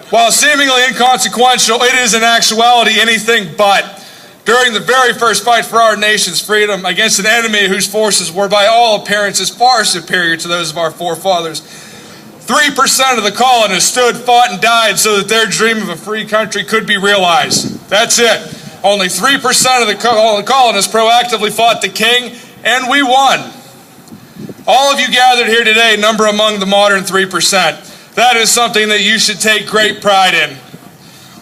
While seemingly inconsequential, it is in actuality anything but. During the very first fight for our nation's freedom against an enemy whose forces were by all appearances far superior to those of our forefathers, 3% of the colonists stood, fought, and died so that their dream of a free country could be realized. That's it. Only 3% of the colonists proactively fought the king, and we won. All of you gathered here today number among the modern 3%. That is something that you should take great pride in.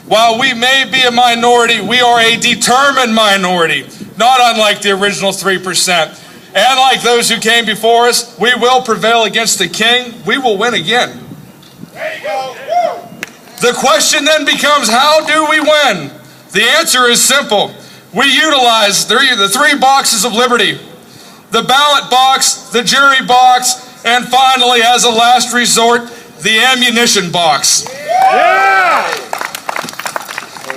While we may be a minority, we are a determined minority, not unlike the original 3%. And like those who came before us, we will prevail against the king. We will win again. There you go. The question then becomes, how do we win? The answer is simple. We utilize the three boxes of liberty: the ballot box, the jury box, and finally, as a last resort, the ammunition box. Yeah!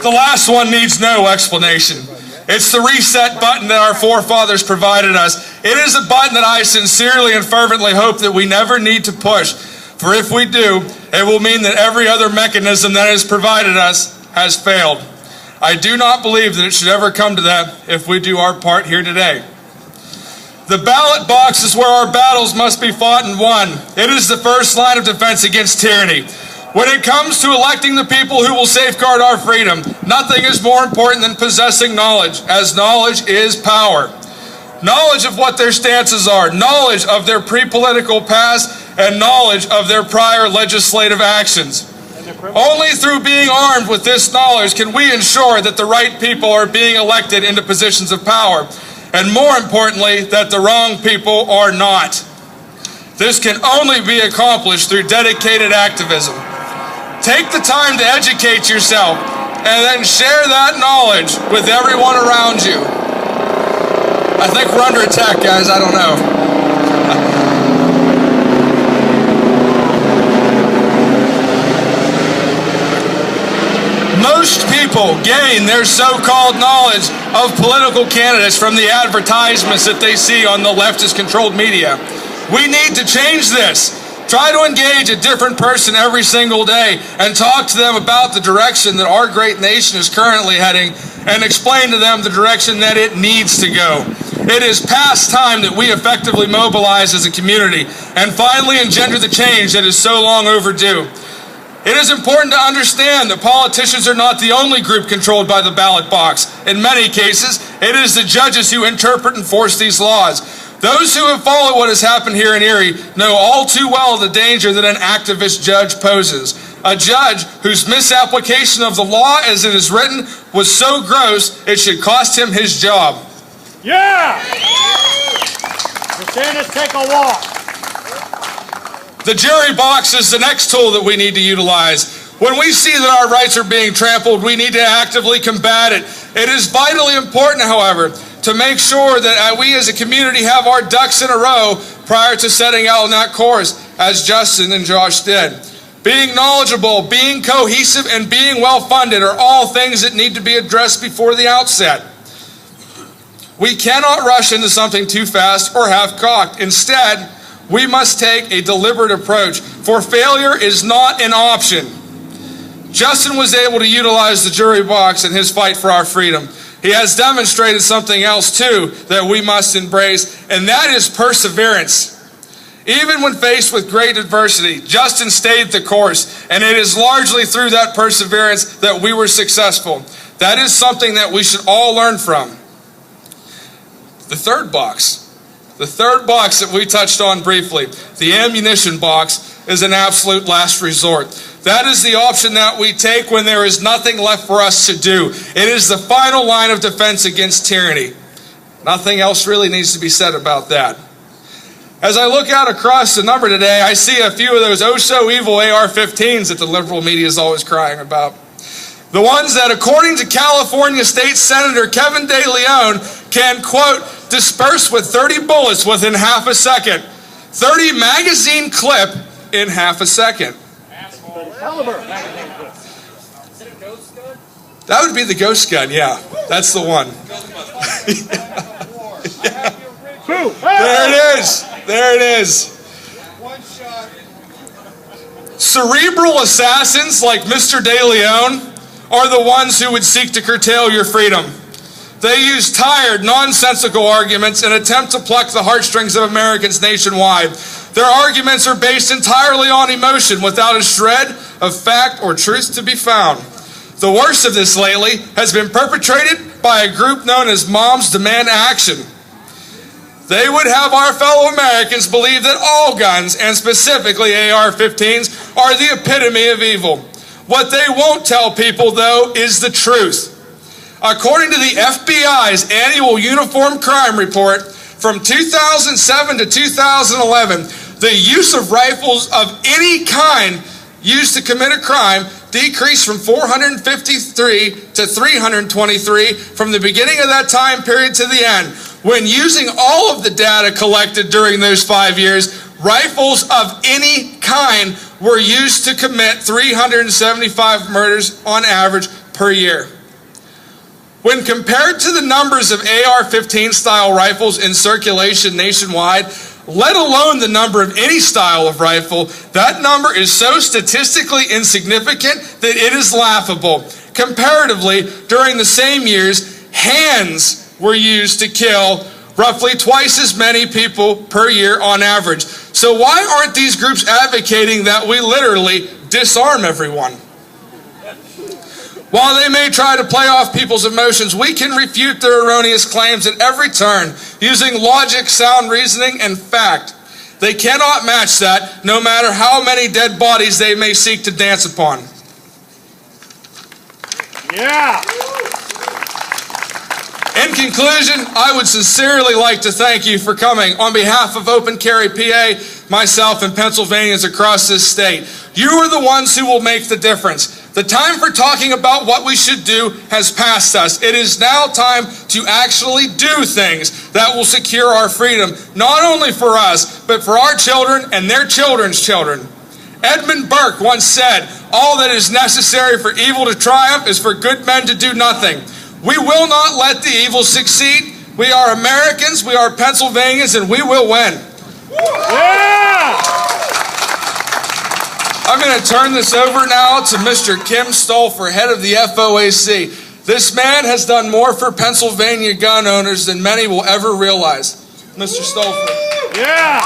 The last one needs no explanation. It's the reset button that our forefathers provided us. It is a button that I sincerely and fervently hope that we never need to push. For if we do, it will mean that every other mechanism that has provided us has failed. I do not believe that it should ever come to that if we do our part here today. The ballot box is where our battles must be fought and won. It is the first line of defense against tyranny. When it comes to electing the people who will safeguard our freedom, nothing is more important than possessing knowledge, as knowledge is power. Knowledge of what their stances are, knowledge of their pre-political past, and knowledge of their prior legislative actions. Only through being armed with this knowledge can we ensure that the right people are being elected into positions of power, and more importantly, that the wrong people are not. This can only be accomplished through dedicated activism. Take the time to educate yourself and then share that knowledge with everyone around you. I think we're under attack, guys. I don't know. Most people gain their so-called knowledge of political candidates from the advertisements that they see on the leftist-controlled media. We need to change this. Try to engage a different person every single day and talk to them about the direction that our great nation is currently heading and explain to them the direction that it needs to go. It is past time that we effectively mobilize as a community and finally engender the change that is so long overdue. It is important to understand that politicians are not the only group controlled by the ballot box. In many cases, it is the judges who interpret and enforce these laws. Those who have followed what has happened here in Erie know all too well the danger that an activist judge poses. A judge whose misapplication of the law as it is written was so gross it should cost him his job. Yeah! DeSantis, take a walk. The jury box is the next tool that we need to utilize. When we see that our rights are being trampled, we need to actively combat it. It is vitally important, however, to make sure that we as a community have our ducks in a row prior to setting out on that course, as Justin and Josh did. Being knowledgeable, being cohesive, and being well-funded are all things that need to be addressed before the outset. We cannot rush into something too fast or half-cocked. Instead, we must take a deliberate approach, for failure is not an option. Justin was able to utilize the jury box in his fight for our freedom. He has demonstrated something else, too, that we must embrace, and that is perseverance. Even when faced with great adversity, Justin stayed the course, and it is largely through that perseverance that we were successful. That is something that we should all learn from. The third box that we touched on briefly, the ammunition box, is an absolute last resort. That is the option that we take when there is nothing left for us to do. It is the final line of defense against tyranny. Nothing else really needs to be said about that. As I look out across the number today, I see a few of those oh-so-evil AR-15s that the liberal media is always crying about. The ones that, according to California State Senator Kevin De Leon, can, quote, disperse with 30 bullets within half a second. 30 magazine clip in half a second. That would be the ghost gun, yeah. That's the one. Yeah. There it is. There it is. One shot. Cerebral assassins like Mr. De Leon are the ones who would seek to curtail your freedom. They use tired, nonsensical arguments and attempt to pluck the heartstrings of Americans nationwide. Their arguments are based entirely on emotion, without a shred of fact or truth to be found. The worst of this lately has been perpetrated by a group known as Moms Demand Action. They would have our fellow Americans believe that all guns, and specifically AR-15s, are the epitome of evil. What they won't tell people, though, is the truth. According to the FBI's annual Uniform Crime Report, from 2007 to 2011, the use of rifles of any kind used to commit a crime decreased from 453 to 323 from the beginning of that time period to the end. When using all of the data collected during those 5 years, rifles of any kind were used to commit 375 murders on average per year. When compared to the numbers of AR-15 style rifles in circulation nationwide, let alone the number of any style of rifle, that number is so statistically insignificant that it is laughable. Comparatively, during the same years, hands were used to kill roughly twice as many people per year on average. So why aren't these groups advocating that we literally disarm everyone? While they may try to play off people's emotions, we can refute their erroneous claims at every turn using logic, sound reasoning, and fact. They cannot match that, no matter how many dead bodies they may seek to dance upon. Yeah. In conclusion, I would sincerely like to thank you for coming on behalf of Open Carry PA, myself, and Pennsylvanians across this state. You are the ones who will make the difference. The time for talking about what we should do has passed us. It is now time to actually do things that will secure our freedom, not only for us, but for our children and their children's children. Edmund Burke once said, "All that is necessary for evil to triumph is for good men to do nothing." We will not let the evil succeed. We are Americans, we are Pennsylvanians, and we will win. Yeah. I'm going to turn this over now to Mr. Kim Stolfer, head of the FOAC. This man has done more for Pennsylvania gun owners than many will ever realize. Mr. Stolfer. Yeah.